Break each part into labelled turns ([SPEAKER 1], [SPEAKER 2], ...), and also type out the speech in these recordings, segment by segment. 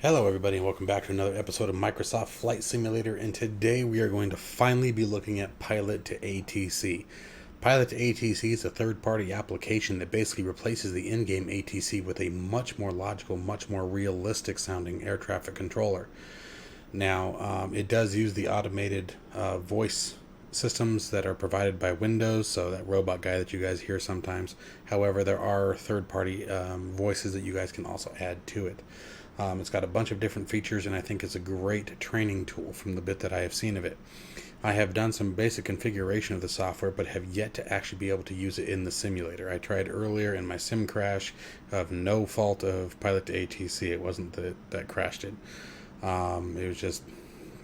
[SPEAKER 1] Hello everybody and welcome back to another episode of Microsoft Flight Simulator, and today we are going to finally be looking at Pilot2ATC. Pilot2ATC is a third-party application that basically replaces the in-game ATC with a much more logical, much more realistic sounding air traffic controller. Now, it does use the automated voice systems that are provided by Windows, so that robot guy that you guys hear sometimes. However, there are third-party voices that you guys can also add to it. It's got a bunch of different features, and I think it's a great training tool from the bit that I have seen of it. I have done some basic configuration of the software, but have yet to actually be able to use it in the simulator. I tried earlier in my sim crash of no fault of Pilot2ATC. It wasn't that crashed it. It was just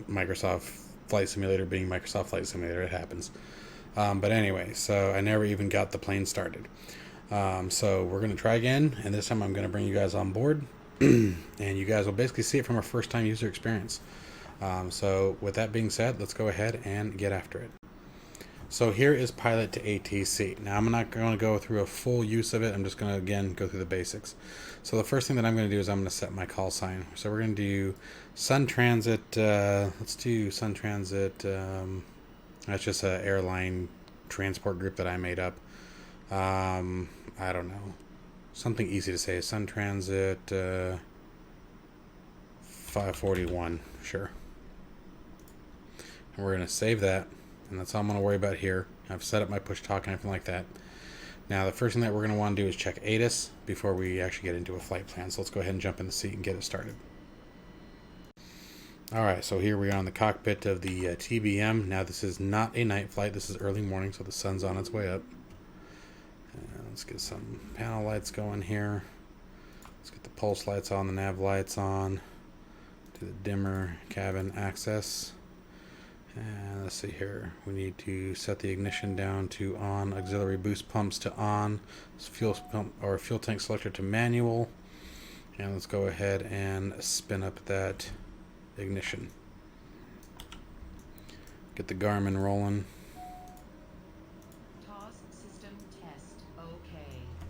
[SPEAKER 1] Microsoft Flight Simulator being Microsoft Flight Simulator. It happens. But anyway, so I never even got the plane started. So we're going to try again, and this time I'm going to bring you guys on board. And you guys will basically see it from a first-time user experience. So with that being said, let's go ahead and get after it. So here is Pilot2ATC. Now I'm not going to go through a full use of it. I'm just going to again go through the basics. So the first thing that I'm going to do is I'm going to set my call sign. So we're going to do Sun Transit. Let's do Sun Transit. That's just an airline transport group that I made up. I don't know. Something easy to say. Sun Transit 541. Sure. And we're going to save that. And that's all I'm going to worry about here. I've set up my push talk and everything like that. Now, the first thing that we're going to want to do is check ATIS before we actually get into a flight plan. So let's go ahead and jump in the seat and get it started. Alright, so here we are on the cockpit of the TBM. Now, this is not a night flight. This is early morning, so the sun's on its way up. Let's get some panel lights going here. Let's get the pulse lights on, the nav lights on. Do the dimmer cabin access. And let's see here. We need to set the ignition down to on, auxiliary boost pumps to on, fuel pump or fuel tank selector to manual. And let's go ahead and spin up that ignition. Get the Garmin rolling.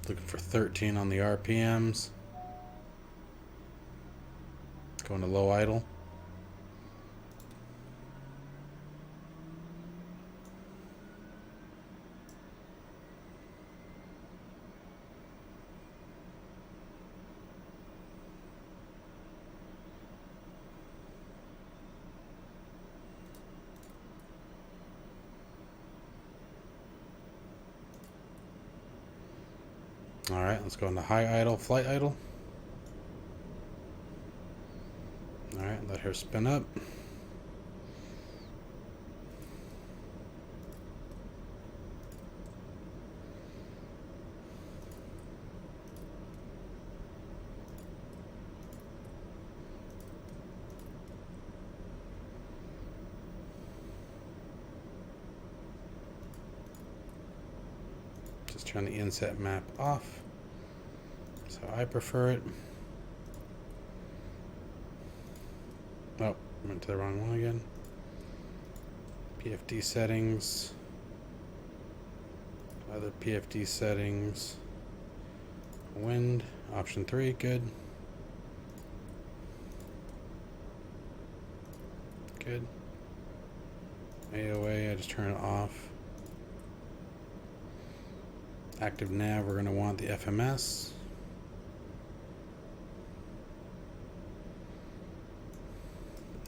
[SPEAKER 1] Looking for 13 on the RPMs. Going to low idle. Alright, let's go into high idle, flight idle. Alright, let her spin up. Just turn the inset map off. So I prefer it. Oh, went to the wrong one again. PFD settings. Other PFD settings. Wind, option 3, good. Good. AOA, I just turn it off. Active nav, we're going to want the FMS.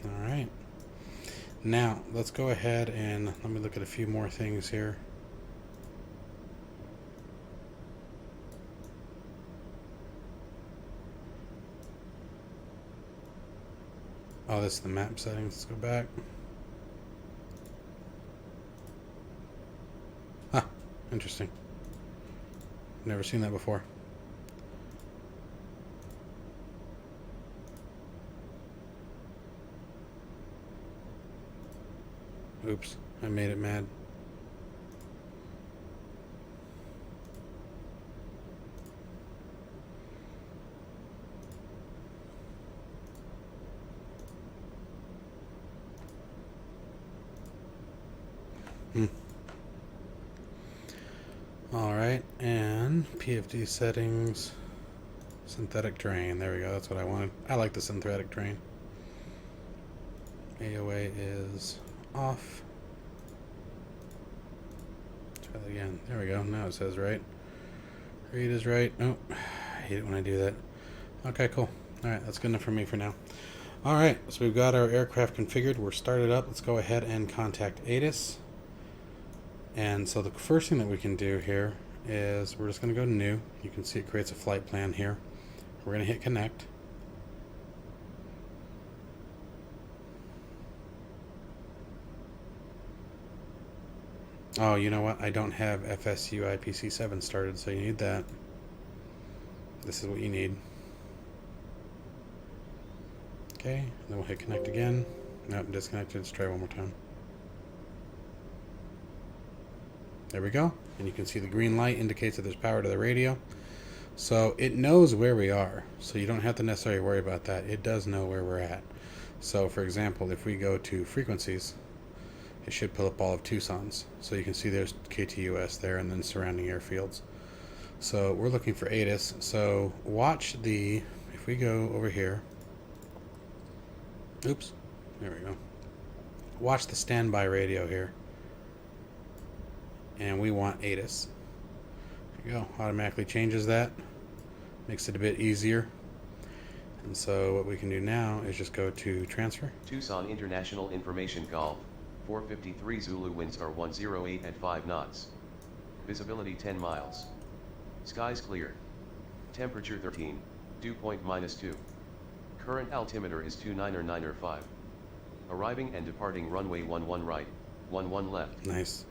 [SPEAKER 1] Alright. Now, let's go ahead and let me look at a few more things here. Oh, this is the map settings. Let's go back. Huh, interesting. Never seen that before. Oops, I made it mad. Alright, and PFD settings. Synthetic terrain. There we go. That's what I wanted. I like the synthetic terrain. AOA is off. Try that again. There we go. Now it says right. Read is right. Oh, I hate it when I do that. Okay, cool. Alright, that's good enough for me for now. Alright, so we've got our aircraft configured. We're started up. Let's go ahead and contact ATIS. And so the first thing that we can do here is we're just going to go to new. You can see it creates a flight plan here. We're going to hit connect. Oh, you know what? I don't have FSU IPC7 started, so you need that. This is what you need. Okay, then we'll hit connect again. Nope, disconnected. Let's try one more time. There we go. And you can see the green light indicates that there's power to the radio. So it knows where we are. So you don't have to necessarily worry about that. It does know where we're at. So for example, if we go to frequencies, it should pull up all of Tucson's. So you can see there's KTUS there and then surrounding airfields. So we're looking for ATIS. So watch the, if we go over here, oops, there we go. Watch the standby radio here. And we want ATIS. There you go. Automatically changes that. Makes it a bit easier. And so what we can do now is just go to transfer.
[SPEAKER 2] Tucson International Information Golf. 453 Zulu, winds are 108 at 5 knots. Visibility 10 miles. Skies clear. Temperature 13, dew point -2. Current altimeter is 299.5. Arriving and departing runway 11 right, 11 left.
[SPEAKER 1] Nice.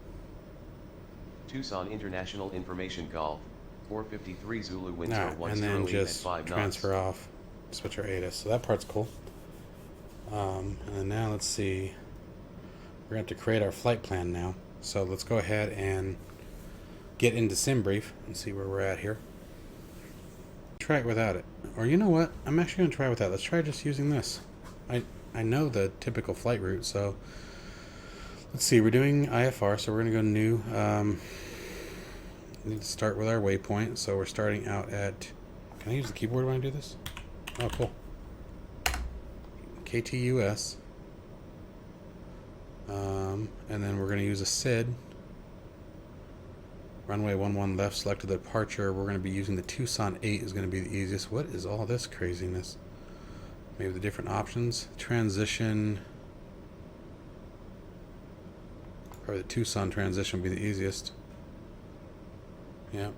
[SPEAKER 2] Tucson International Information Golf. 453 Zulu, winds are
[SPEAKER 1] And
[SPEAKER 2] 108
[SPEAKER 1] then
[SPEAKER 2] at
[SPEAKER 1] just
[SPEAKER 2] 5 knots.
[SPEAKER 1] transfer off, switch our ATIS. So that part's cool. And then now let's see. We're going to have to create our flight plan now. So let's go ahead and get into SimBrief and see where we're at here. Try it without it. Or you know what? I'm actually going to try without. Let's try just using this. I know the typical flight route, so let's see. We're doing IFR, so we're going to go new. Need to start with our waypoint. So we're starting out at, can I use the keyboard when I do this? Oh, cool. KTUS. And then we're going to use a SID. Runway 11 left, selected the departure. We're going to be using the Tucson 8 is going to be the easiest. What is all this craziness? Maybe the different options. Transition. Probably the Tucson transition will be the easiest. Yep.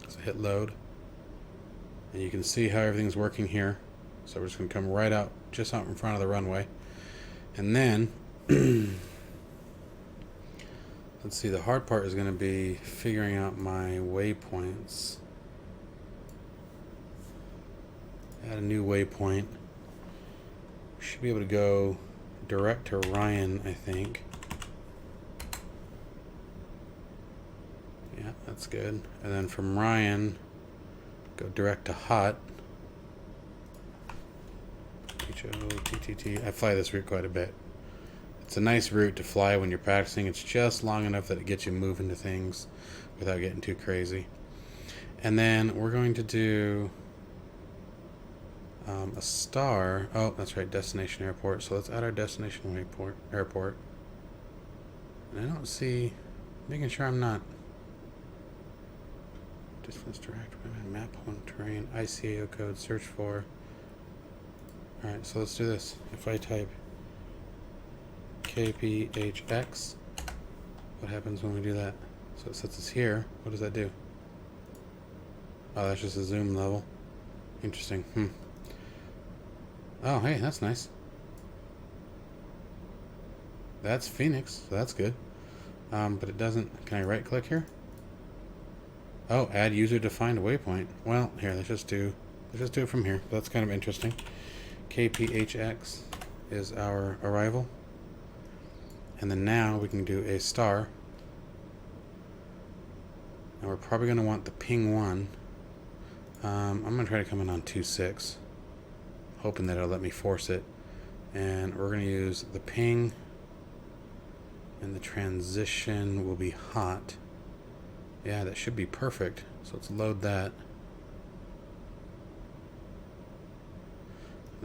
[SPEAKER 1] So hit load. And you can see how everything's working here. So we're just going to come right out, just out in front of the runway. And then, let's see, the hard part is going to be figuring out my waypoints. Add a new waypoint. We should be able to go direct to Ryan, I think. Yeah, that's good. And then from Ryan, go direct to Hot. HOTTT. I fly this route quite a bit. It's a nice route to fly when you're practicing. It's just long enough that it gets you moving to things without getting too crazy. And then we're going to do a star. Oh, that's right, destination airport. So let's add our destination airport. And I don't see, making sure I'm not. Distance direct, map home terrain, ICAO code, search for. Alright, so let's do this. If I type KPHX, what happens when we do that? So it sets us here. What does that do? Oh, that's just a zoom level. Interesting. Oh, hey, that's nice. That's Phoenix, so that's good. But it doesn't. Can I right click here? Oh, add user defined waypoint. Well, here, let's just do it from here. That's kind of interesting. KPHX is our arrival. And then now we can do a star. And we're probably going to want the ping 1. I'm going to try to come in on 2.6. Hoping that it'll let me force it. And we're going to use the ping. And the transition will be hot. Yeah, that should be perfect. So let's load that.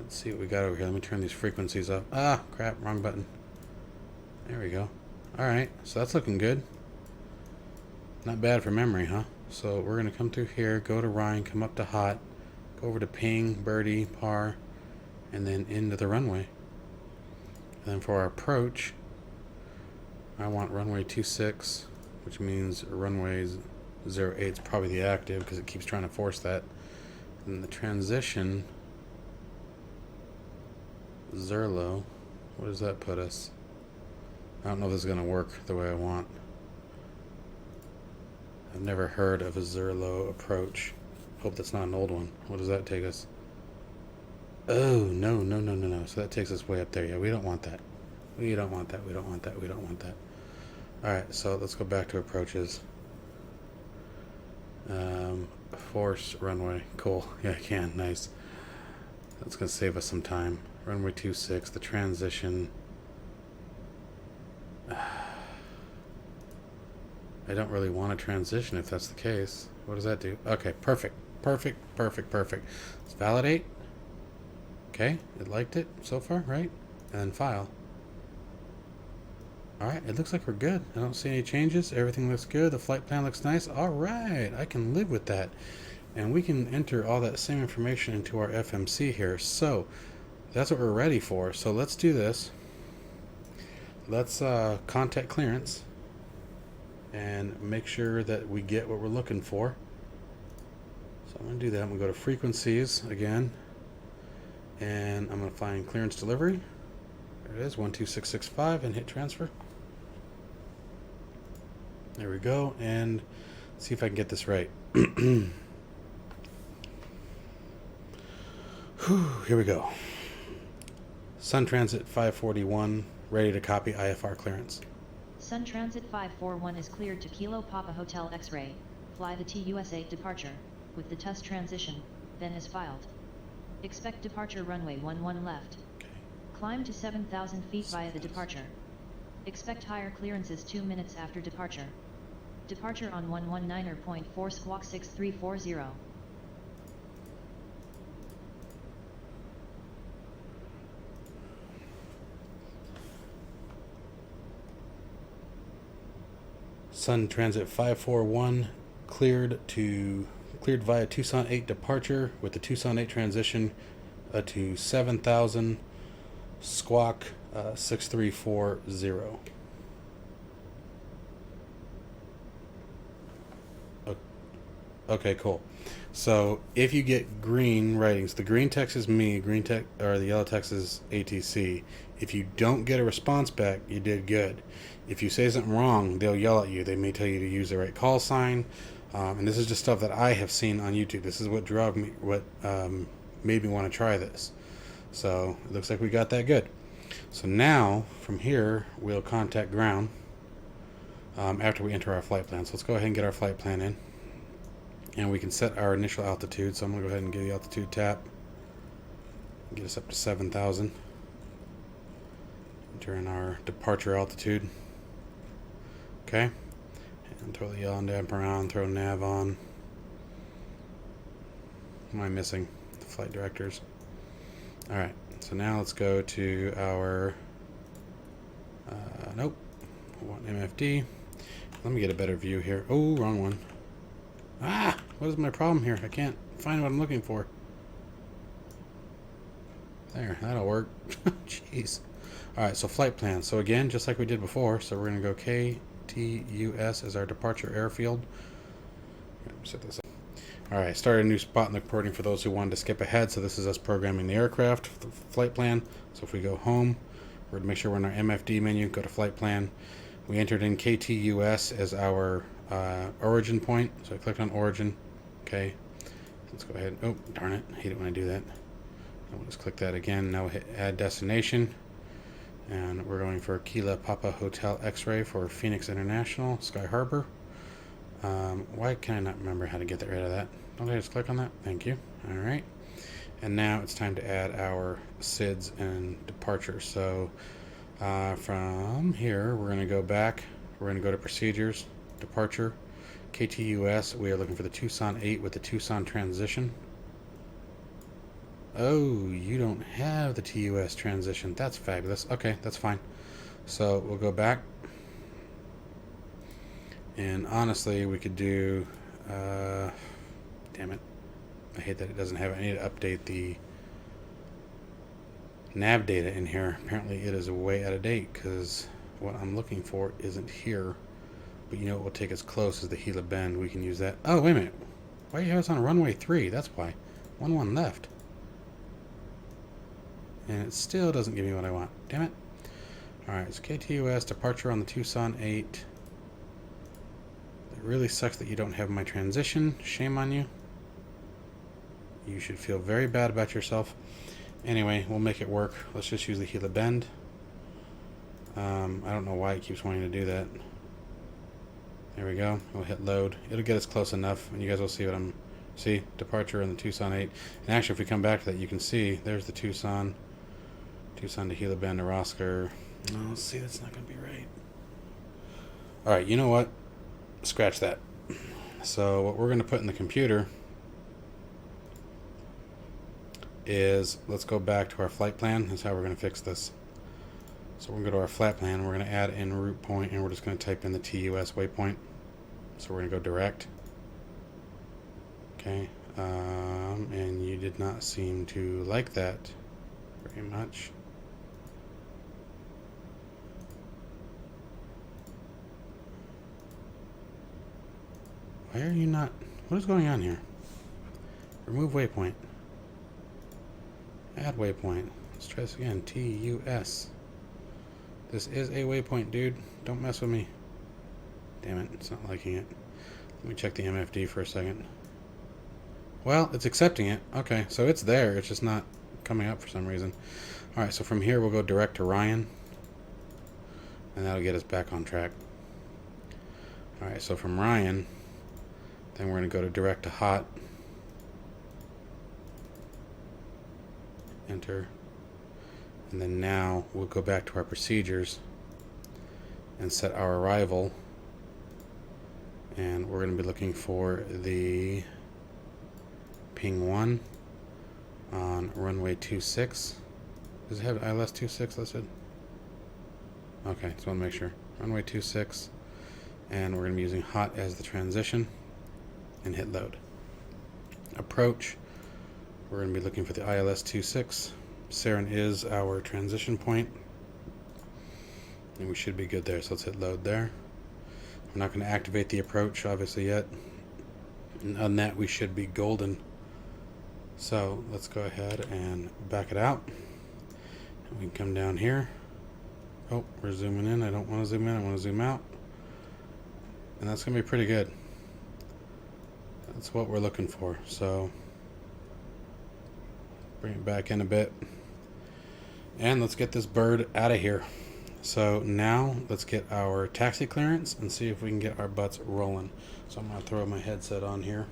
[SPEAKER 1] Let's see what we got over here. Let me turn these frequencies up. Ah, crap, wrong button. There we go. Alright, so that's looking good. Not bad for memory, huh? So we're going to come through here, go to Ryan, come up to hot, go over to ping, birdie, par, and then into the runway. And then for our approach, I want runway 26, which means runway 08 is probably the active because it keeps trying to force that. And the transition, Zerlo, what does that put us? I don't know if this is going to work the way I want. I've never heard of a Zerlo approach. Hope that's not an old one. What does that take us? Oh, no. So that takes us way up there. Yeah, we don't want that. We don't want that. We don't want that. We don't want that. Alright, so let's go back to approaches. Force runway. Cool. Yeah, I can. Nice. That's going to save us some time. Runway 26, the transition. I don't really want a transition if that's the case. What does that do? Okay, perfect. Perfect. Let's validate. Okay, it liked it so far, right? And then file. Alright, it looks like we're good. I don't see any changes. Everything looks good. The flight plan looks nice. Alright, I can live with that. And we can enter all that same information into our FMC here. So, that's what we're ready for. So let's do this. Let's contact clearance and make sure that we get what we're looking for. So I'm going to do that. I'm going to go to frequencies again. And I'm going to find clearance delivery. There it is, 12665, and hit transfer. There we go. And see if I can get this right. Whew, here we go. Sun Transit 541, ready to copy IFR clearance.
[SPEAKER 3] Sun Transit 541 is cleared to Kilo Papa Hotel X-Ray. Fly the TUS-8 departure, with the TUS transition, then as filed. Expect departure runway 11 left.
[SPEAKER 1] Okay.
[SPEAKER 3] Climb to 7,000 feet via the departure. Expect higher clearances 2 minutes after departure. Departure on 119.4 squawk 6340.
[SPEAKER 1] Sun Transit 541 cleared via Tucson 8 departure with the Tucson 8 transition to 7,000 squawk 6340. Okay, cool. So if you get green writings, the green text is me, or the yellow text is ATC. If you don't get a response back, you did good. If you say something wrong, they'll yell at you. They may tell you to use the right call sign. And this is just stuff that I have seen on YouTube. This is what made me want to try this. So it looks like we got that good. So now from here we'll contact ground after we enter our flight plan. So let's go ahead and get our flight plan in, and we can set our initial altitude. So I'm gonna go ahead and give the altitude tap, get us up to 7,000. Enter in our departure altitude. Okay. And throw the yellow damper on, throw nav on. What am I missing? The flight directors. Alright, so now let's go to our, nope, we want MFD. Let me get a better view here. Oh, wrong one. Ah, what is my problem here? I can't find what I'm looking for. There, that'll work. Jeez. Alright, so flight plan. So again, just like we did before, so we're going to go KTUS as our departure airfield. Set this up. Alright, started a new spot in the recording for those who wanted to skip ahead. So this is us programming the aircraft, the flight plan. So if we go home, we're going to make sure we're in our MFD menu, go to flight plan. We entered in KTUS as our origin point. So I clicked on origin. Okay, let's go ahead. Oh, darn it. I hate it when I do that. I'll just click that again. Now we'll hit add destination. And we're going for Kilo Papa Hotel X-Ray for Phoenix International, Sky Harbor. Why can I not remember how to get rid of that? Don't I just click on that? Thank you. Alright. And now it's time to add our SIDS and departure. So from here, we're going to go back. We're going to go to procedures, departure, KTUS. We are looking for the Tucson 8 with the Tucson transition. Oh, you don't have the TUS transition. That's fabulous. Okay, that's fine. So we'll go back. And honestly, we could do... damn it. I hate that it doesn't have it. I need to update the nav data in here. Apparently it is way out of date because what I'm looking for isn't here. But you know what will take us close is the Gila Bend. We can use that. Oh, wait a minute. Why do you have us on runway 3? That's why. 1 left. And it still doesn't give me what I want. Damn it. Alright, it's KTUS, departure on the Tucson 8. It really sucks that you don't have my transition. Shame on you. You should feel very bad about yourself. Anyway, we'll make it work. Let's just use the Gila Bend. I don't know why it keeps wanting to do that. There we go. We'll hit load. It'll get us close enough, and you guys will see what I'm... See? Departure on the Tucson 8. And actually, if we come back to that, you can see there's the Tucson. Tucson to Gila Bend to Roscar. Oh, see, that's not going to be right. Alright, you know what? Scratch that. So, what we're going to put in the computer is, let's go back to our flight plan. That's how we're going to fix this. So we're going to go to our flight plan. We're going to add in route point, and we're just going to type in the TUS waypoint. So we're going to go direct. Okay. And you did not seem to like that very much. Why are you not... What is going on here? Remove waypoint. Add waypoint. Let's try this again. TUS. This is a waypoint, dude. Don't mess with me. Damn it. It's not liking it. Let me check the MFD for a second. Well, it's accepting it. Okay, so it's there. It's just not coming up for some reason. Alright, so from here we'll go direct to Ryan. And that'll get us back on track. Alright, so from Ryan, then we're going to go to direct to hot. Enter. And then now we'll go back to our procedures and set our arrival. And we're going to be looking for the ping 1 on runway 26. Does it have ILS 26 listed? Okay, just want to make sure. Runway 26. And we're going to be using hot as the transition. And hit load. Approach. We're going to be looking for the ILS 26. Sarin is our transition point. And we should be good there, so let's hit load there. We're not going to activate the approach, obviously, yet. And on that, we should be golden. So let's go ahead and back it out. And we can come down here. Oh, we're zooming in. I don't want to zoom in. I want to zoom out. And that's going to be pretty good. That's what we're looking for. So bring it back in a bit. And let's get this bird out of here. So now let's get our taxi clearance and see if we can get our butts rolling. So I'm going to throw my headset on here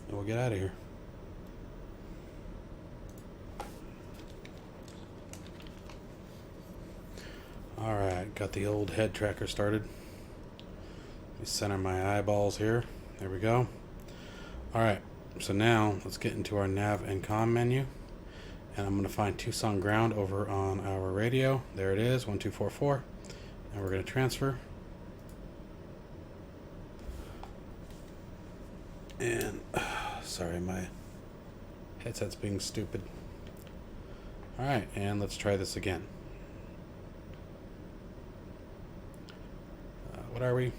[SPEAKER 1] and we'll get out of here. Alright, got the old head tracker started. Let me center my eyeballs here. There we go. Alright, so now let's get into our nav and comm menu. And I'm going to find Tucson ground over on our radio. There it is, 1244. And we're going to transfer. And, sorry, my headset's being stupid. Alright, and let's try this again. What are we?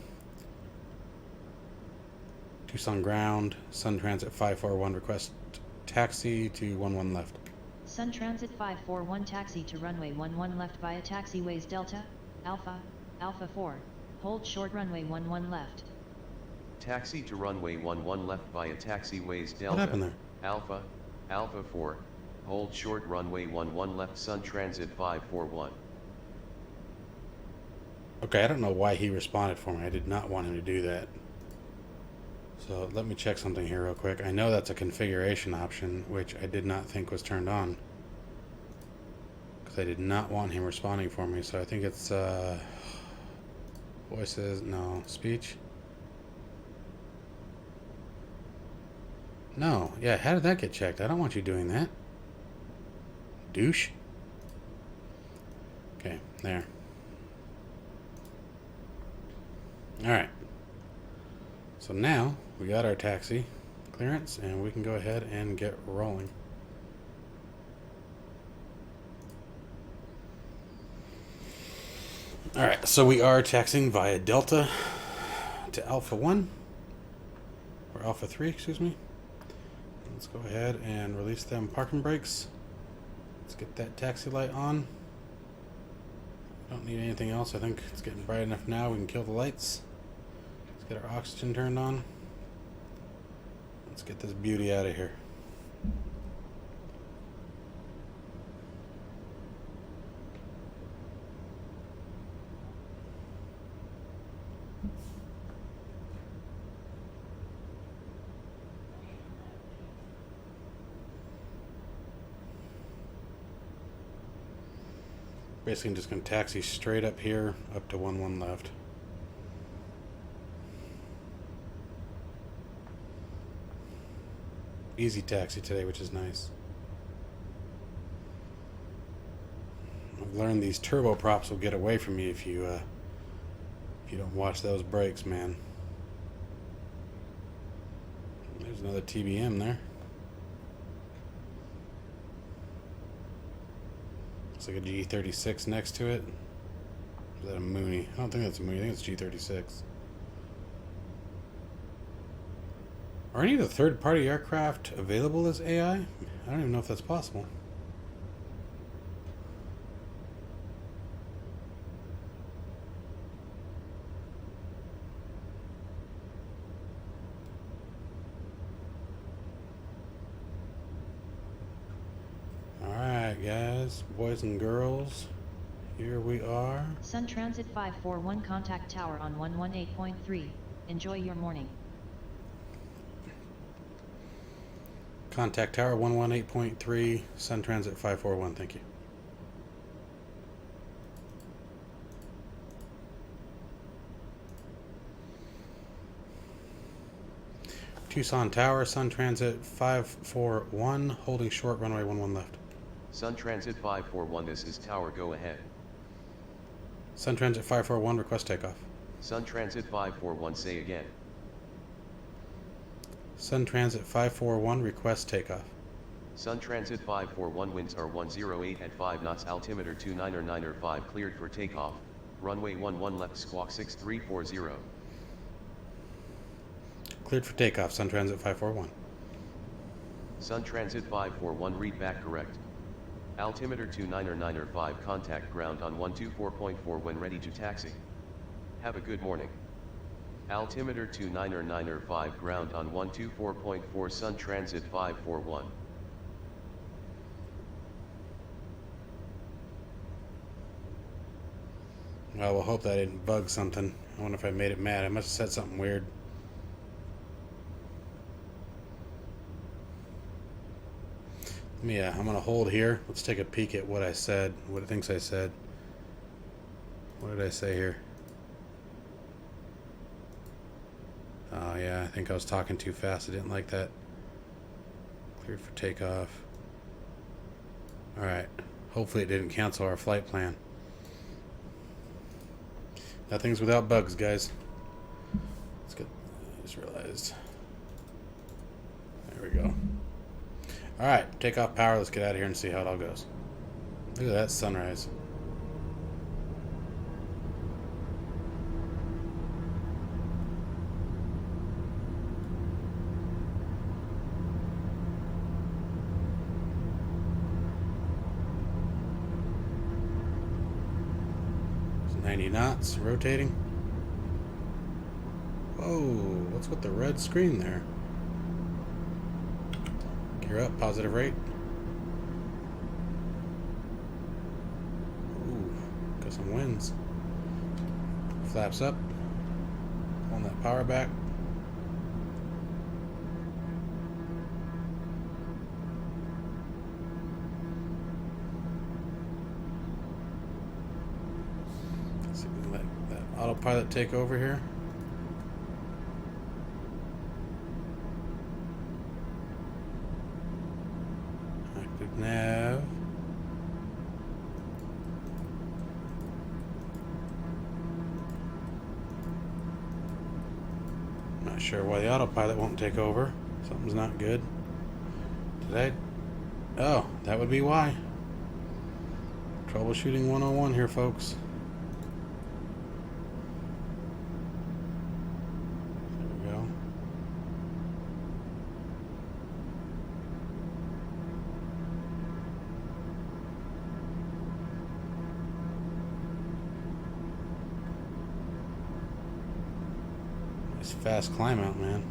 [SPEAKER 1] Tucson ground, Sun Transit 541, request taxi to 11 left.
[SPEAKER 3] Sun Transit 541 taxi to runway 11 left via taxiways Delta, Alpha, Alpha 4, hold short runway 11 left.
[SPEAKER 2] Taxi to runway 11 left via taxiways Delta,
[SPEAKER 1] What happened there?
[SPEAKER 2] Alpha, Alpha 4, hold short runway 11 left Sun Transit 541.
[SPEAKER 1] Okay, I don't know why he responded for me. I did not want him to do that. So let me check something here real quick. I know that's a configuration option, which I did not think was turned on. Because I did not want him responding for me. So I think it's voices, no, speech. No, yeah, how did that get checked? I don't want you doing that. douche. Okay, there. Alright. So now we got our taxi clearance and we can go ahead and get rolling. Alright, so we are taxiing via Delta to Alpha 1, or Alpha 3, excuse me. Let's go ahead and release them parking brakes. Let's get that taxi light on. Don't need anything else. I think it's getting bright enough now. We can kill the lights. Let's get our oxygen turned on. Let's get this beauty out of here. Basically, I'm just going to taxi straight up here, up to 1-1 left. Easy taxi today, which is nice. I've learned these turboprops will get away from you if you don't watch those brakes, man. There's another TBM there. Looks like a G36 next to it. Is that a Mooney? I don't think that's a Mooney. I think it's G36. Are any of the third-party aircraft available as AI? I don't even know if that's possible. Alright, guys, boys and girls, here we are.
[SPEAKER 3] Sun Transit 541 contact tower on 118.3. Enjoy your morning.
[SPEAKER 1] Contact tower 118.3, Sun Transit 541, thank you. Tucson Tower, Sun Transit 541, holding short, runway 11 left.
[SPEAKER 2] Sun Transit 541, this is tower, go ahead.
[SPEAKER 1] Sun Transit 541, request takeoff.
[SPEAKER 2] Sun Transit 541, say again.
[SPEAKER 1] Sun Transit 541, request takeoff.
[SPEAKER 2] Sun Transit 541, winds are 108 at 5 knots, altimeter 299er5, cleared for takeoff, runway 11 left, squawk 6340.
[SPEAKER 1] Cleared for takeoff, Sun Transit 541.
[SPEAKER 2] Sun Transit 541, read back correct. Altimeter 299er5, contact ground on 124.4 when ready to taxi. Have a good morning. Altimeter 299er5, ground on 124.4, Sun Transit 541.
[SPEAKER 1] Well, we'll hope that didn't bug something. I wonder if I made it mad. I must have said something weird. Yeah, I'm gonna hold here. Let's take a peek at what I said, what it thinks I said. What did I say here? Oh yeah, I think I was talking too fast. I didn't like that. Cleared for takeoff. Alright. Hopefully it didn't cancel our flight plan. Nothing's without bugs, guys. Let's get, I just realized. There we go. Alright, takeoff power. Let's get out of here and see how it all goes. Look at that sunrise. It's 90 knots, rotating. Whoa, what's with the red screen there? Gear up, positive rate. Ooh, got some winds. Flaps up. Pulling that power back. Let's see if we can let that autopilot take over here. Nav. Not sure why the autopilot won't take over. Something's not good. Did I? Oh, that would be why. Troubleshooting 101 here, folks. There we go. Nice fast climb out, man.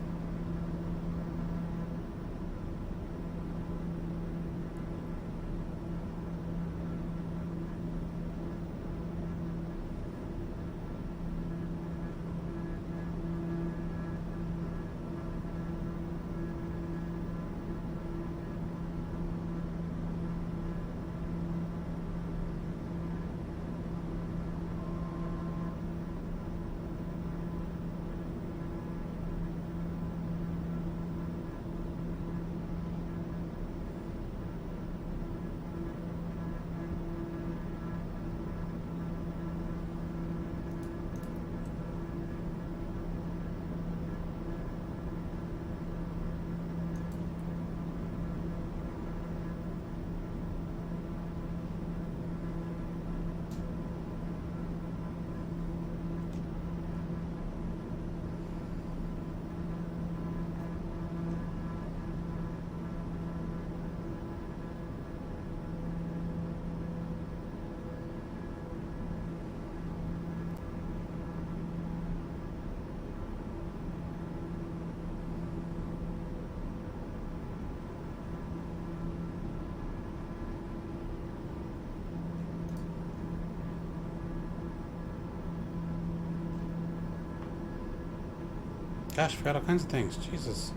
[SPEAKER 1] Gosh, I forgot all kinds of things. Jesus.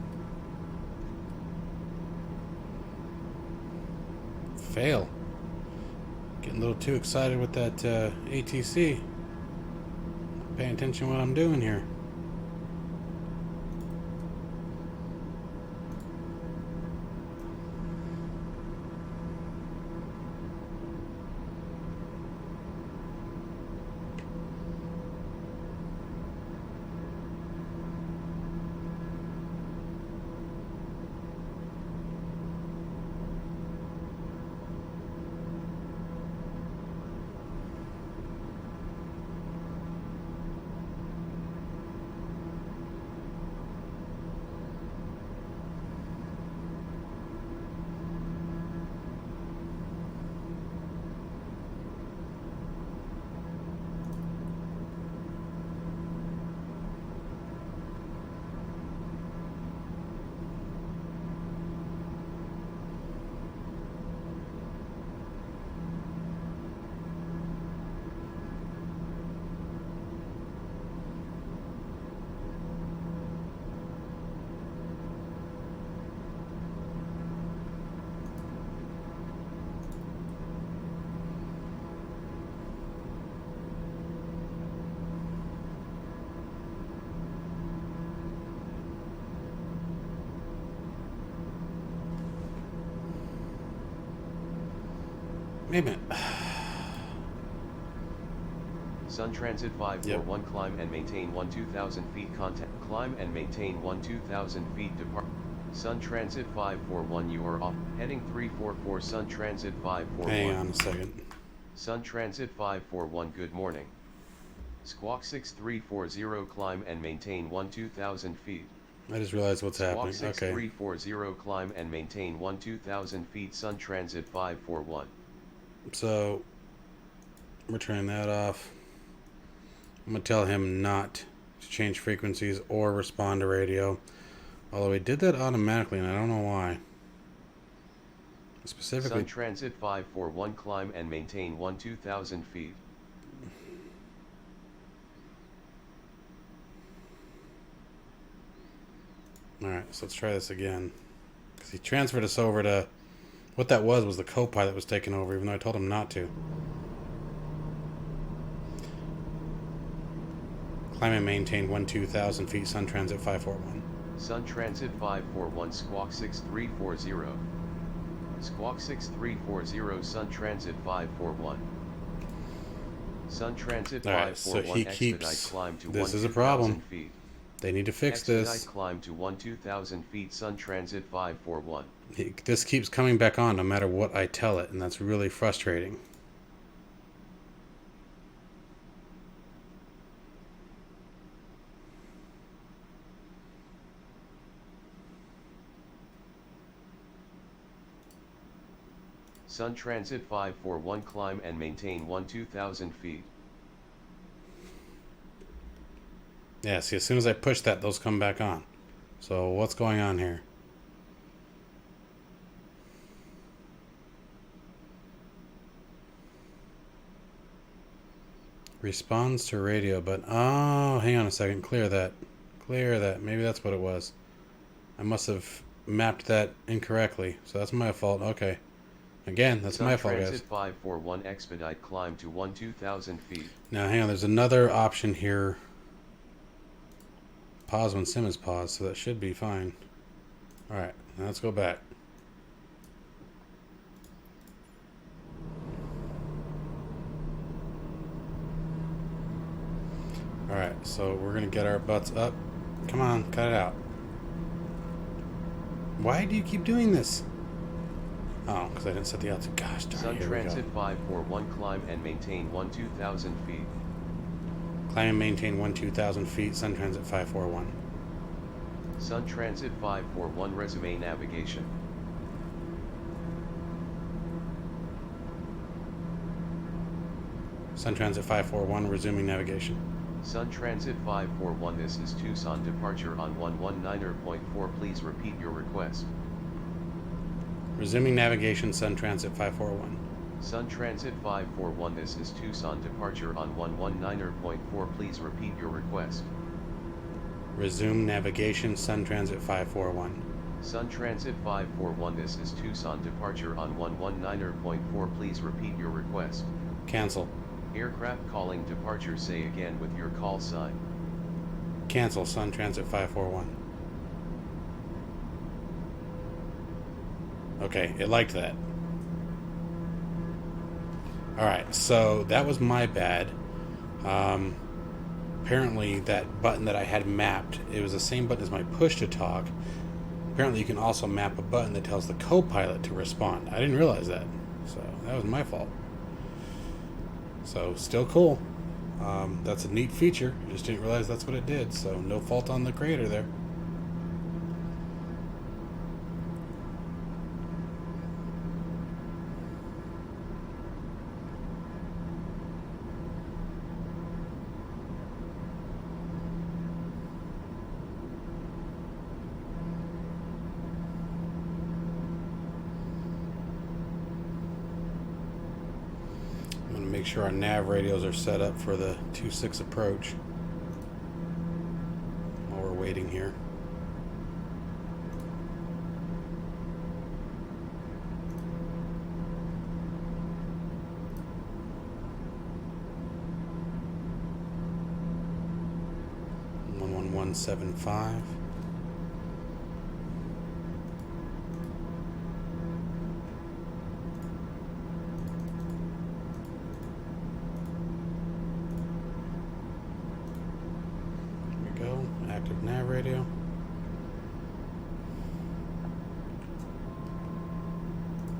[SPEAKER 1] Fail. Getting a little too excited with that ATC. Not paying attention to what I'm doing here. Wait a minute.
[SPEAKER 2] Sun Transit 541
[SPEAKER 1] Yep.
[SPEAKER 2] Climb and maintain 2,000 feet contact. Climb and maintain 2,000 feet depart. Sun Transit 541 you are off. Heading 344 Sun Transit 541.
[SPEAKER 1] Hang on a second.
[SPEAKER 2] Sun Transit 541 good morning. Squawk 6340 climb and maintain 2,000 feet.
[SPEAKER 1] I just realized what's happening.
[SPEAKER 2] Squawk
[SPEAKER 1] Okay.
[SPEAKER 2] 6340 climb and maintain 2,000 feet Sun Transit 541.
[SPEAKER 1] So, we're turning that off. I'm going to tell him not to change frequencies or respond to radio. Although he did that automatically, and I don't know why. Specifically,
[SPEAKER 2] Sun Transit 541 climb and maintain 2,000 feet.
[SPEAKER 1] Alright, so let's try this again. Because he transferred us over to... What that was the co-pilot was taking over, even though I told him not to. Climb and maintain 2,000 feet, Sun Transit 541.
[SPEAKER 2] Sun Transit 541 Squawk 6340. Squawk 6340 Sun Transit 541. Sun Transit
[SPEAKER 1] Alright, so
[SPEAKER 2] 541
[SPEAKER 1] he
[SPEAKER 2] expedite
[SPEAKER 1] keeps...
[SPEAKER 2] climb to
[SPEAKER 1] This is a
[SPEAKER 2] 1,000
[SPEAKER 1] problem.
[SPEAKER 2] feet.
[SPEAKER 1] They need to fix
[SPEAKER 2] Expedite
[SPEAKER 1] this.
[SPEAKER 2] climb to 2000 feet, Sun Transit 541.
[SPEAKER 1] This keeps coming back on no matter what I tell it, and that's really frustrating.
[SPEAKER 2] Sun Transit 541, climb and maintain 2000 feet.
[SPEAKER 1] Yeah, see, as soon as I push that, those come back on. So what's going on here? Responds to radio, but oh, hang on a second. Clear that. Clear that. Maybe that's what it was. I must have mapped that incorrectly, so that's my fault. Okay. Again, that's my fault, guys.
[SPEAKER 2] Transit 541, expedite climb to 2000 feet.
[SPEAKER 1] Now, hang on. There's another option here. Pause when sim is paused, so that should be fine. All right, now let's go back. All right, so we're gonna get our butts up. Come on, cut it out. Why do you keep doing this? Oh, because I didn't set the altitude. Gosh darn it,
[SPEAKER 2] Sun
[SPEAKER 1] here we
[SPEAKER 2] Transit
[SPEAKER 1] go.
[SPEAKER 2] 541, climb and maintain 2000 feet.
[SPEAKER 1] Climb and maintain 12,000 feet, Sun Transit 541.
[SPEAKER 2] Sun Transit 541, resume navigation.
[SPEAKER 1] Sun Transit 541, resuming navigation.
[SPEAKER 2] Sun Transit 541, this is Tucson departure on 119.4, please repeat your request.
[SPEAKER 1] Resuming navigation, Sun Transit 541.
[SPEAKER 2] Sun Transit 541, this is Tucson departure on 119.4, please repeat your request.
[SPEAKER 1] Resume navigation, Sun Transit 541.
[SPEAKER 2] Sun Transit 541, this is Tucson departure on 119.4, please repeat your request.
[SPEAKER 1] Cancel.
[SPEAKER 2] Aircraft calling departure, say again with your call sign.
[SPEAKER 1] Cancel, Sun Transit 541. Okay, it liked that. Alright, so that was my bad. Apparently that button that I had mapped, it was the same button as my push to talk. Apparently you can also map a button that tells the co-pilot to respond. I didn't realize that, so that was my fault. So, still cool. That's a neat feature. I just didn't realize that's what it did, so no fault on the creator there. Make sure our nav radios are set up for the 2.6 approach while we're waiting here. One 11175. Active nav radio.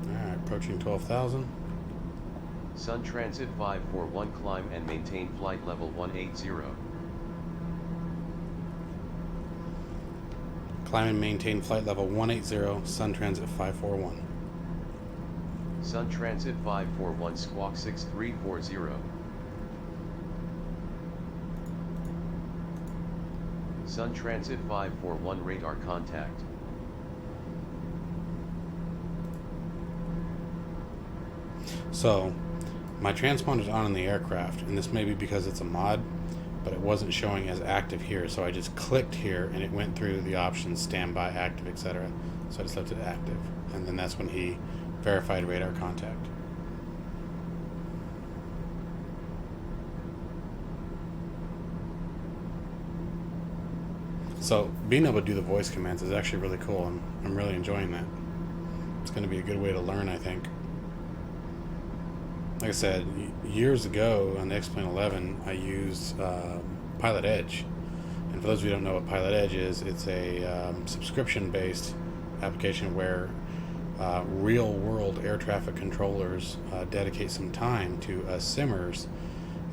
[SPEAKER 1] Alright, approaching 12,000.
[SPEAKER 2] Sun Transit 541, climb and maintain flight level 180.
[SPEAKER 1] Climb and maintain flight level 180, Sun Transit 541.
[SPEAKER 2] Sun Transit 541, squawk 6340. Sun Transit 541, radar contact.
[SPEAKER 1] So, my transponder's on in the aircraft, and this may be because it's a mod, but it wasn't showing as active here, so I just clicked here and it went through the options, standby, active, etc. So I just left it active, and then that's when he verified radar contact. So being able to do the voice commands is actually really cool. I'm really enjoying that. It's going to be a good way to learn, I think. Like I said, years ago on the X-Plane 11, I used Pilot Edge, And for those of you who don't know what Pilot Edge is, it's a subscription-based application where real-world air traffic controllers dedicate some time to simmers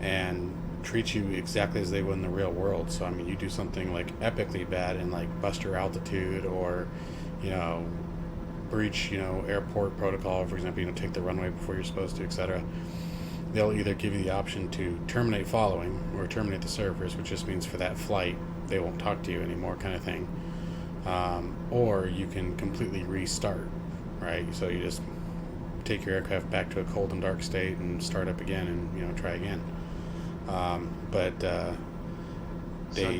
[SPEAKER 1] and treat you exactly as they would in the real world. So I mean, you do something like epically bad in like buster altitude, or breach airport protocol, for example, take the runway before you're supposed to, etc. They'll either give you the option to terminate following or terminate the service, which just means for that flight they won't talk to you anymore, kind of thing. Or you can completely restart, right? So you just take your aircraft back to a cold and dark state and start up again and try again.
[SPEAKER 2] Sun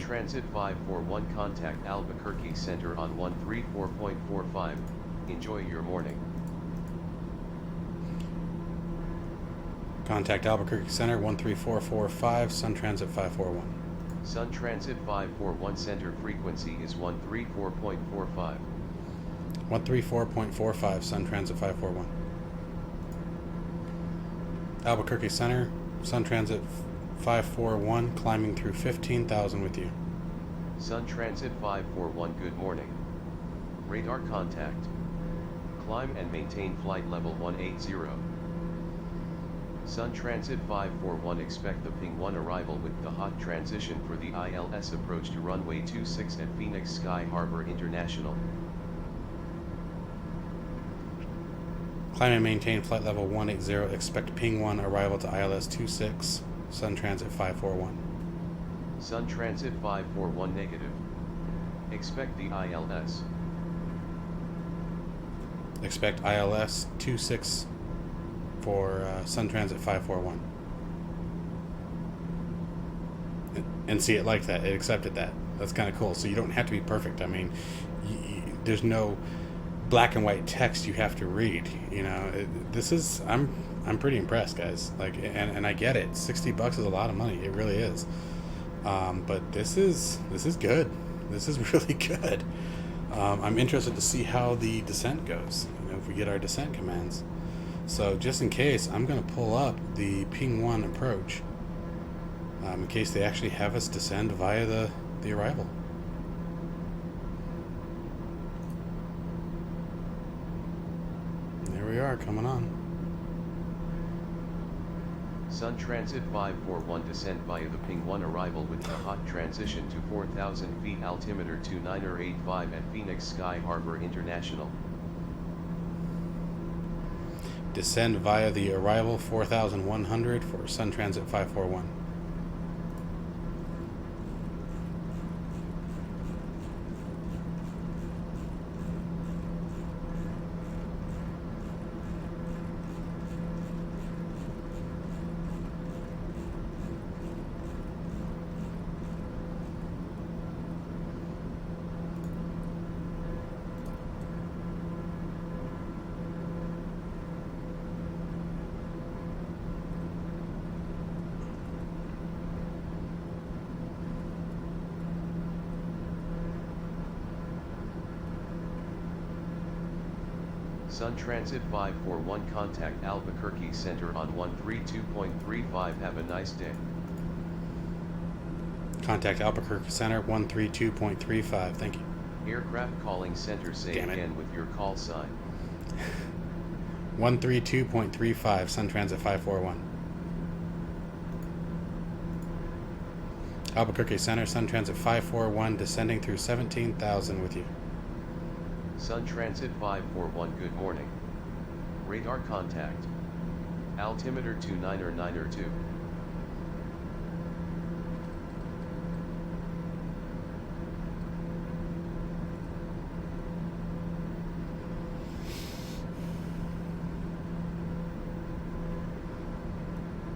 [SPEAKER 2] Transit 541, contact Albuquerque Center on 134.45. Enjoy your morning.
[SPEAKER 1] Contact Albuquerque Center 13445, Sun Transit 541.
[SPEAKER 2] Sun Transit 541 center frequency is 134.45.
[SPEAKER 1] 134.45, Sun Transit 541. Albuquerque Center, Sun Transit 541, climbing through 15,000 with you.
[SPEAKER 2] Sun Transit 541, good morning. Radar contact. Climb and maintain flight level 180. Sun Transit 541, expect the Ping 1 arrival with the hot transition for the ILS approach to runway 26 at Phoenix Sky Harbor International.
[SPEAKER 1] Climb and maintain flight level 180, expect Ping 1 arrival to ILS 26, Sun Transit 541.
[SPEAKER 2] Sun Transit 541 negative. Expect the ILS.
[SPEAKER 1] Expect ILS 26 for Sun Transit 541. And see, it liked that. It accepted that. That's kind of cool. So you don't have to be perfect. I mean, there's no black and white text you have to read. I'm pretty impressed, guys. Like, and I get it. $60 is a lot of money. It really is. But this is good. This is really good. I'm interested to see how the descent goes. If we get our descent commands. So just in case, I'm going to pull up the Ping 1 approach in case they actually have us descend via the arrival. There we are, coming on.
[SPEAKER 2] Sun Transit 541, descent via the Ping 1 arrival with the hot transition to 4,000 feet, altimeter 2985 at Phoenix Sky Harbor International.
[SPEAKER 1] Descend via the arrival 4,100 for Sun Transit 541.
[SPEAKER 2] Sun Transit 541, contact Albuquerque Center on 132.35. Have a nice day.
[SPEAKER 1] Contact Albuquerque Center 132.35. Thank you.
[SPEAKER 2] Aircraft calling center, say again with your call sign.
[SPEAKER 1] 132.35, Sun Transit 541. Albuquerque Center, Sun Transit 541, descending through 17,000 with you.
[SPEAKER 2] Sun Transit 541, good morning. Radar contact. Altimeter 2992.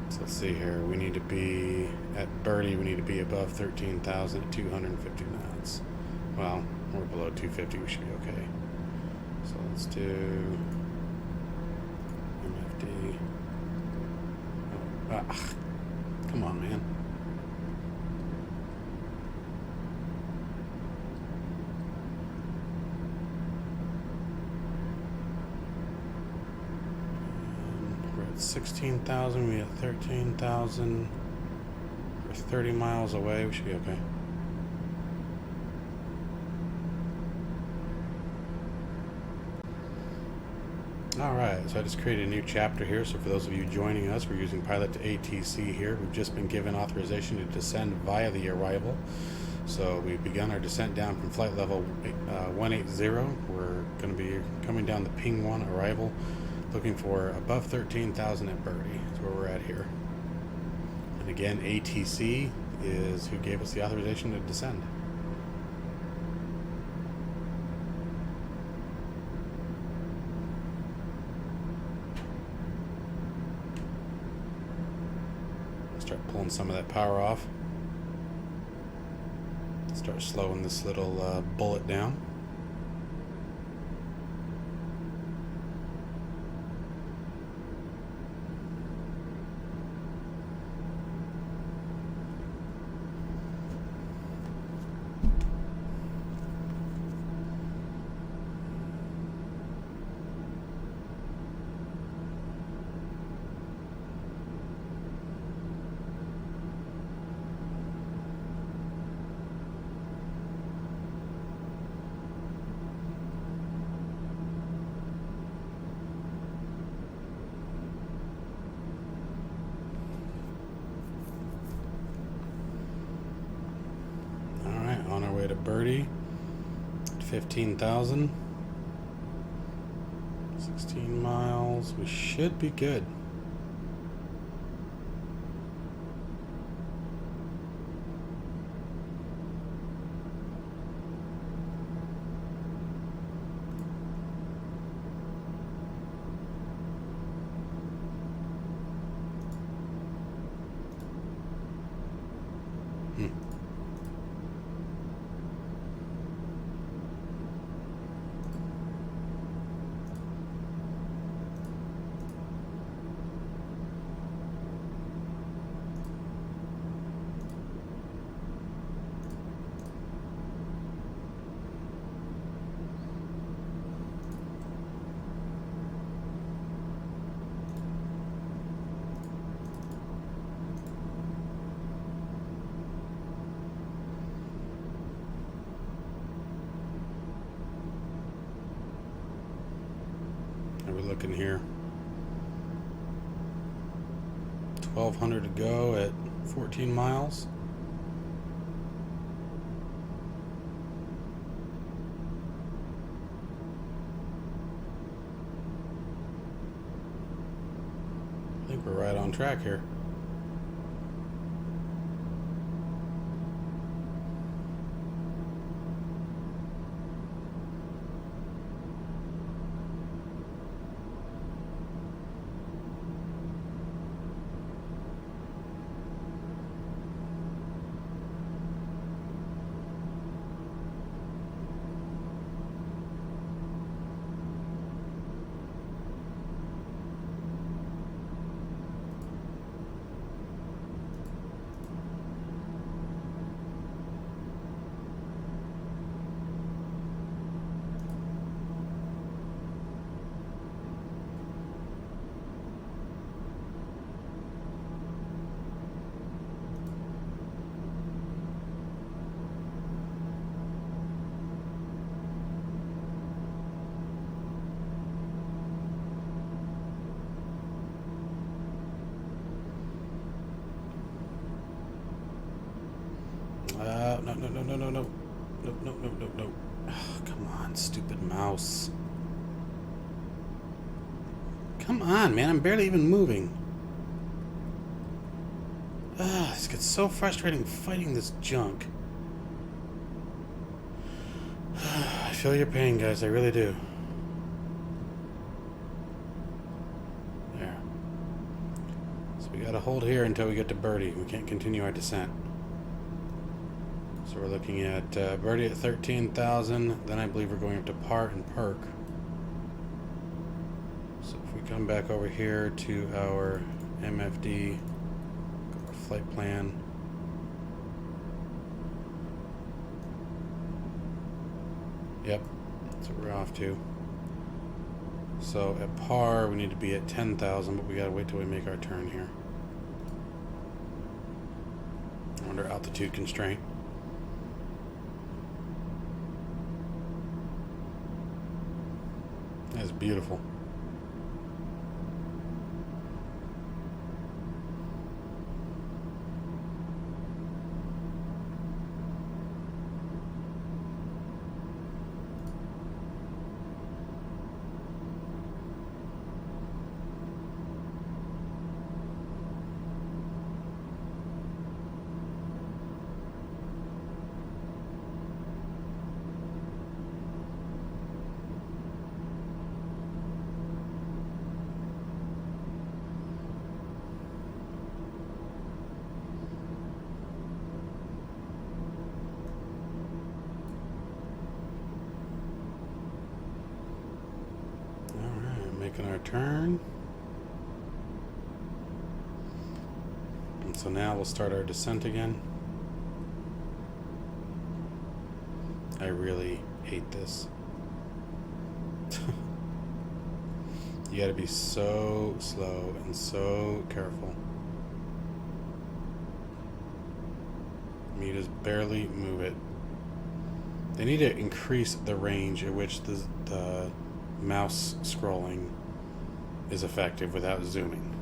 [SPEAKER 1] So let's see here. We need to be at Birdie. We need to be above 13,250 knots. Well, we're below 250. We should be okay. So let's do MFD. Come on, man. We're at 16,000. We have 13,000. We're 30 miles away. We should be okay. Alright, so I just created a new chapter here. So for those of you joining us, we're using Pilot2ATC here. We've just been given authorization to descend via the arrival. So we've begun our descent down from flight level 180. We're going to be coming down the ping 1 arrival, looking for above 13,000 at Birdie. That's where we're at here. And again, ATC is who gave us the authorization to descend. Start pulling some of that power off. Start slowing this little bullet down. On our way to Birdie at 15,000, 16 miles. We should be good. We're looking here. 1,200 to go at 14 miles. I think we're right on track here. No. Oh, come on, stupid mouse. Come on, man, I'm barely even moving. This gets so frustrating fighting this junk. I feel your pain, guys, I really do. There. So we gotta hold here until we get to Birdie. We can't continue our descent. So we're looking at Birdie at 13,000. Then I believe we're going up to Par and Perk. So if we come back over here to our MFD, our flight plan. Yep, that's what we're off to. So at Par, we need to be at 10,000, but we gotta wait till we make our turn here. Under altitude constraint. That's beautiful. Making our turn. And so now we'll start our descent again. I really hate this. You gotta be so slow and so careful. You just barely move it. They need to increase the range at which the mouse scrolling is effective without zooming.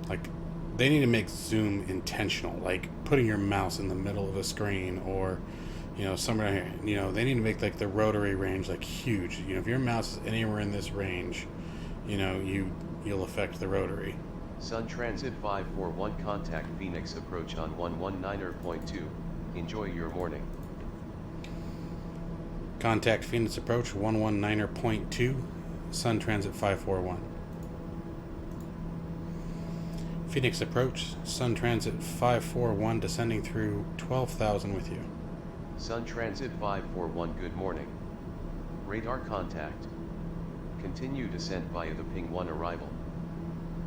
[SPEAKER 1] Like, they need to make zoom intentional, like putting your mouse in the middle of a screen, or somewhere here. They need to make like the rotary range like huge. If your mouse is anywhere in this range, you'll affect the rotary.
[SPEAKER 2] Sun Transit 541 contact Phoenix approach on 119.2. Enjoy your morning.
[SPEAKER 1] Contact Phoenix approach 119.2, Sun Transit 541. Phoenix approach, Sun Transit 541 descending through 12,000 with you.
[SPEAKER 2] Sun Transit 541 good morning. Radar contact. Continue descent via the Ping 1 arrival.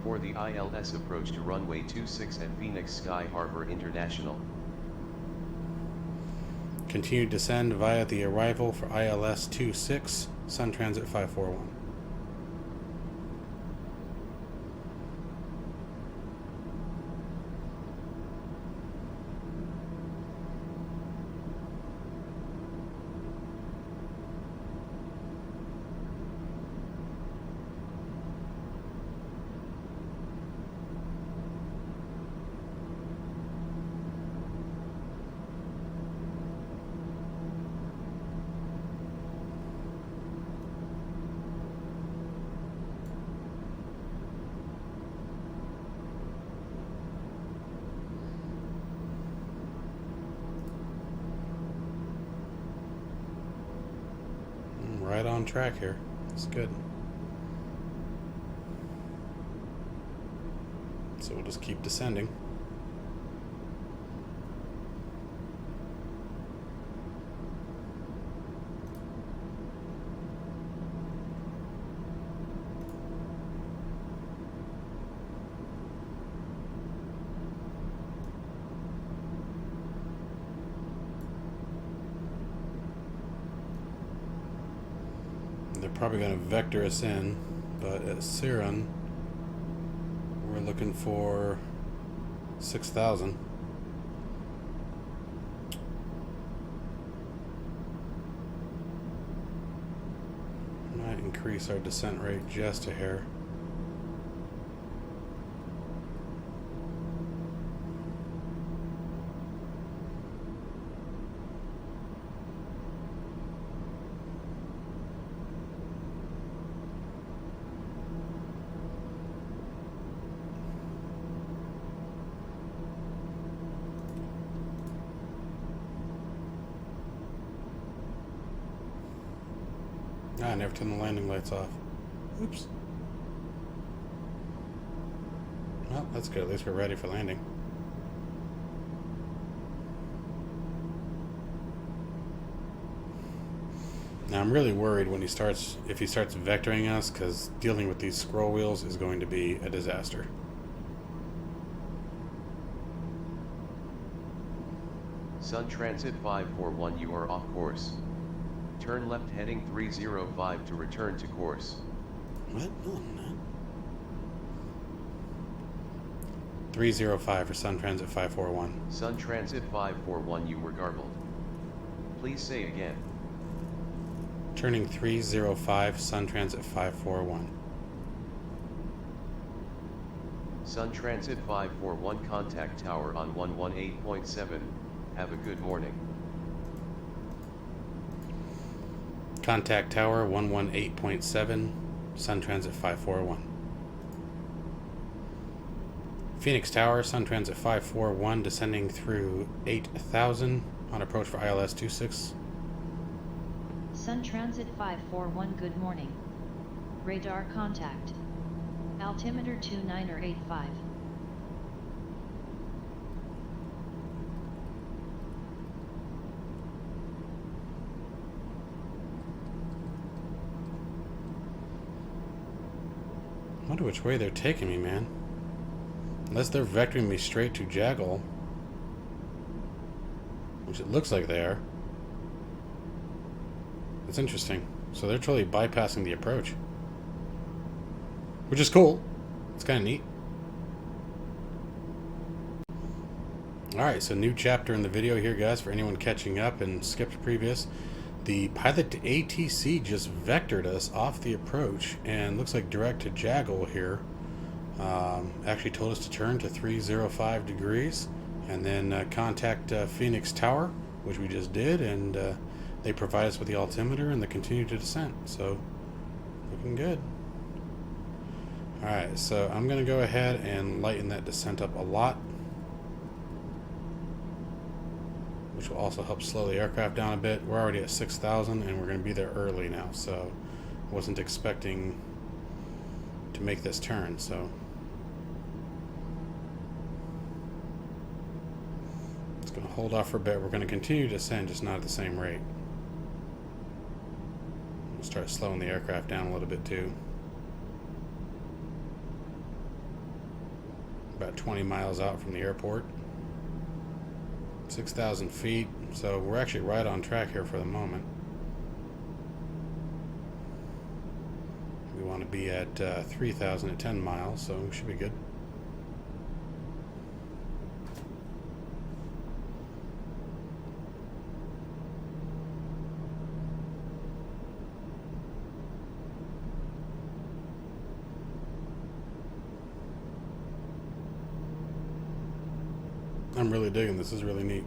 [SPEAKER 2] For the ILS approach to runway 26 at Phoenix Sky Harbor International.
[SPEAKER 1] Continue descend via the arrival for ILS 26, Sun Transit 541. Right on track here. It's good. So we'll just keep descending. They're probably going to vector us in, but at Siren, we're looking for 6,000. Might increase our descent rate just a hair. I never turned the landing lights off. Oops. Well, that's good. At least we're ready for landing. Now I'm really worried when if he starts vectoring us, because dealing with these scroll wheels is going to be a disaster.
[SPEAKER 2] Sun Transit 541 you are off course. Turn left heading 305 to return to course.
[SPEAKER 1] What? No, I'm not. 305 for Sun Transit 541.
[SPEAKER 2] Sun Transit 541 you were garbled. Please say again.
[SPEAKER 1] Turning 305, Sun Transit 541.
[SPEAKER 2] Sun Transit 541 contact tower on 118.7. Have a good morning.
[SPEAKER 1] Contact tower 118.7, Sun Transit 541. Phoenix Tower, Sun Transit 541, descending through 8,000 on approach for ILS 26.
[SPEAKER 3] Sun Transit 541 good morning. Radar contact. Altimeter 2985.
[SPEAKER 1] wonder which way they're taking me, man. Unless they're vectoring me straight to Jaggle, which it looks like they are. That's interesting. So they're totally bypassing the approach, which is cool. It's kind of neat. Alright, so new chapter in the video here, guys, for anyone catching up and skipped previous. The Pilot2ATC just vectored us off the approach and looks like direct to Jaggle here. Actually told us to turn to 305 degrees and then contact Phoenix Tower, which we just did, and they provide us with the altimeter and the continue to descent. So, looking good. Alright, so I'm going to go ahead and lighten that descent up a lot, which will also help slow the aircraft down a bit. We're already at 6,000 and we're going to be there early now, so I wasn't expecting to make this turn. So it's going to hold off for a bit. We're going to continue to descend, just not at the same rate. We'll start slowing the aircraft down a little bit too. About 20 miles out from the airport. 6,000 feet, so we're actually right on track here for the moment. We want to be at 3,000 at 10 miles, so we should be good. I'm really digging this. Is really neat.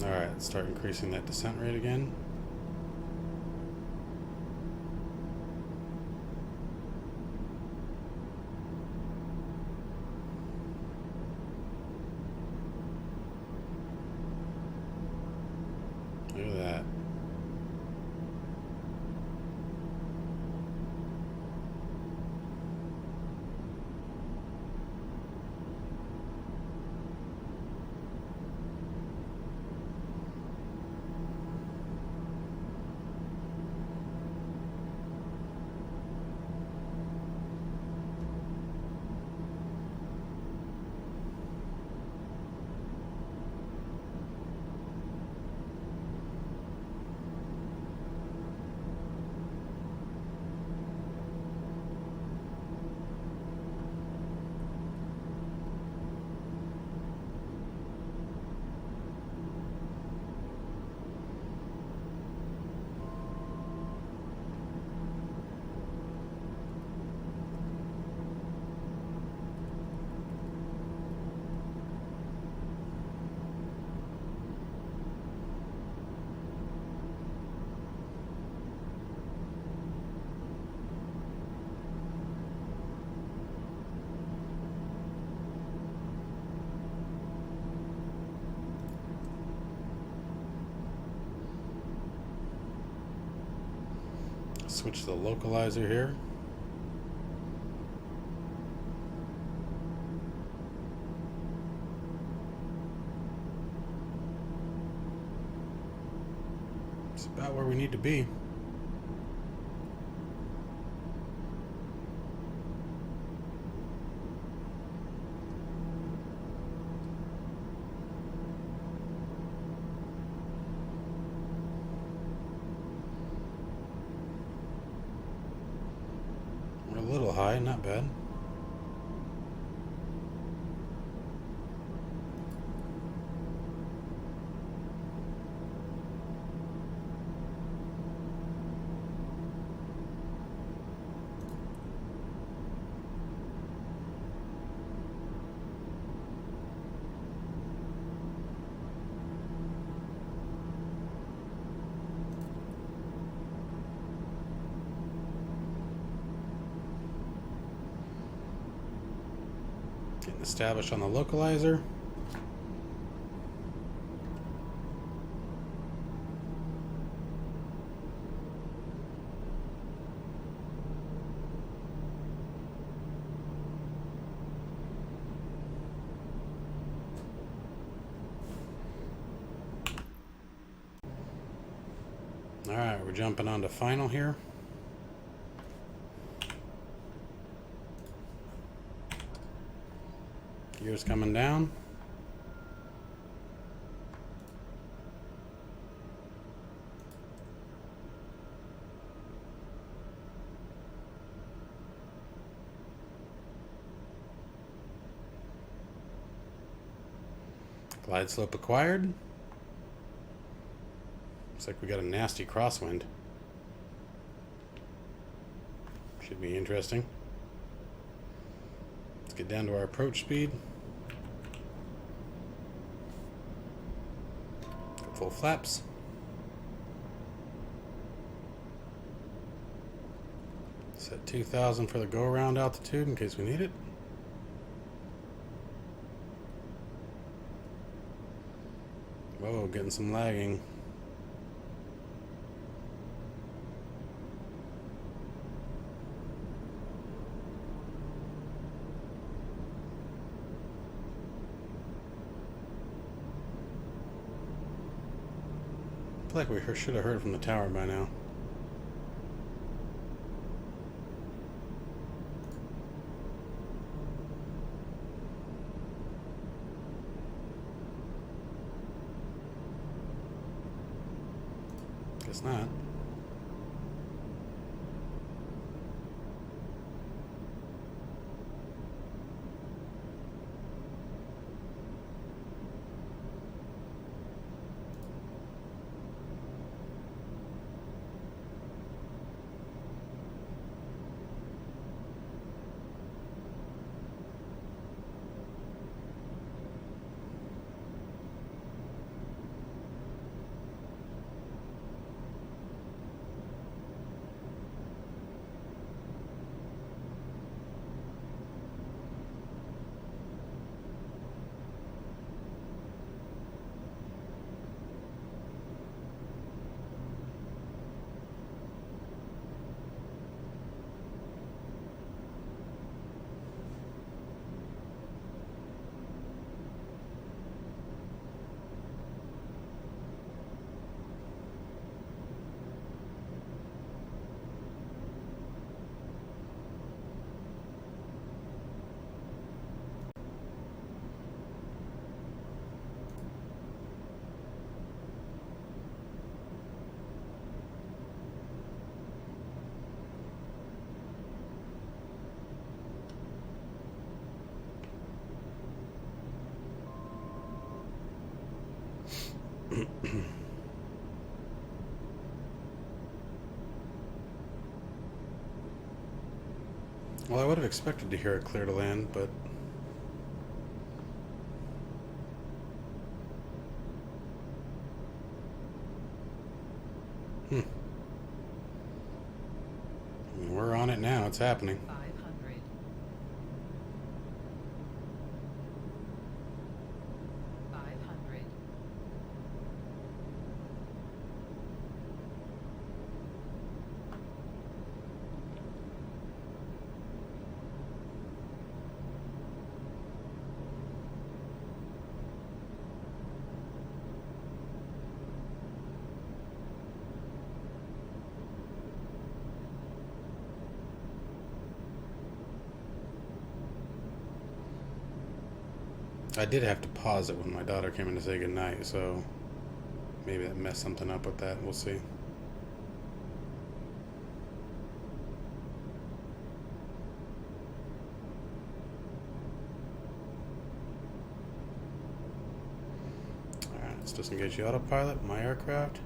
[SPEAKER 1] All right, let's start increasing that descent rate again. Look at that. Switch to the localizer here. It's about where we need to be. We're a little high, not bad. Getting established on the localizer. Alright, we're jumping on to final here. Gears coming down. Glide slope acquired. Looks like we got a nasty crosswind. Should be interesting. Let's get down to our approach speed. Go full flaps. Set 2,000 for the go-around altitude in case we need it. Whoa, getting some lagging. I feel like we should have heard from the tower by now. Guess not. Well, I would have expected to hear it clear to land, but I mean, we're on it now. It's happening.
[SPEAKER 4] 500. 500.
[SPEAKER 1] I did have to pause it when my daughter came in to say goodnight, so maybe that messed something up with that. We'll see. Alright, let's disengage the autopilot, my aircraft.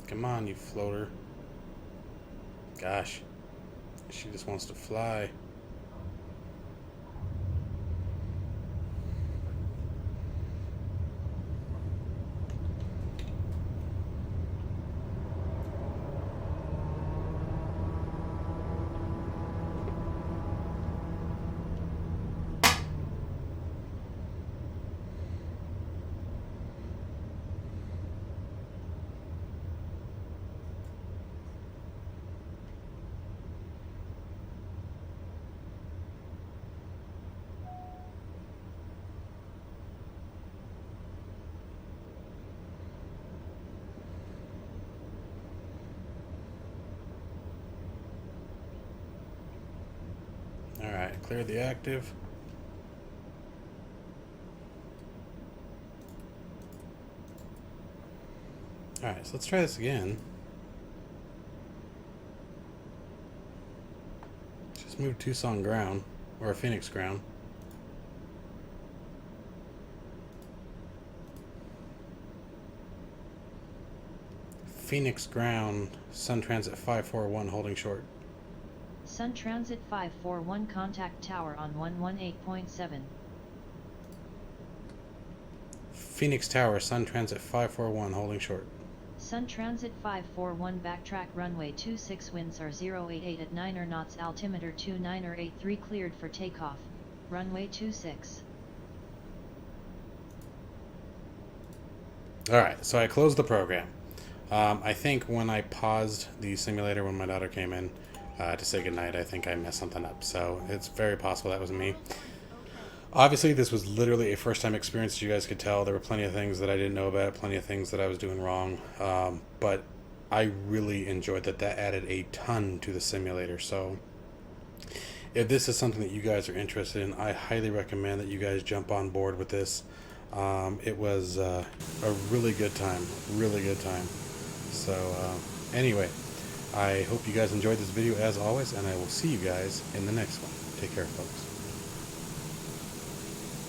[SPEAKER 1] Come on, you floater. Gosh. She just wants to fly. cleared the active. Alright, so let's try this again. Just move Tucson ground, or Phoenix ground. Phoenix ground, Sun Transit 541 holding short.
[SPEAKER 3] Sun Transit 541 contact tower on 118.7.
[SPEAKER 1] Phoenix Tower, Sun Transit 541 holding short.
[SPEAKER 3] Sun Transit 541 backtrack runway 26 winds are 088 at 9 knots altimeter 2983 cleared for takeoff, runway 26.
[SPEAKER 1] Alright, so I closed the program. I think when I paused the simulator when my daughter came in to say goodnight, I think I messed something up. So it's very possible that was me. Obviously, this was literally a first-time experience, as you guys could tell. There were plenty of things that I didn't know about, plenty of things that I was doing wrong. But I really enjoyed that. That added a ton to the simulator. So if this is something that you guys are interested in, I highly recommend that you guys jump on board with this. It was a really good time. Really good time. So anyway, I hope you guys enjoyed this video as always, and I will see you guys in the next one. Take care, folks.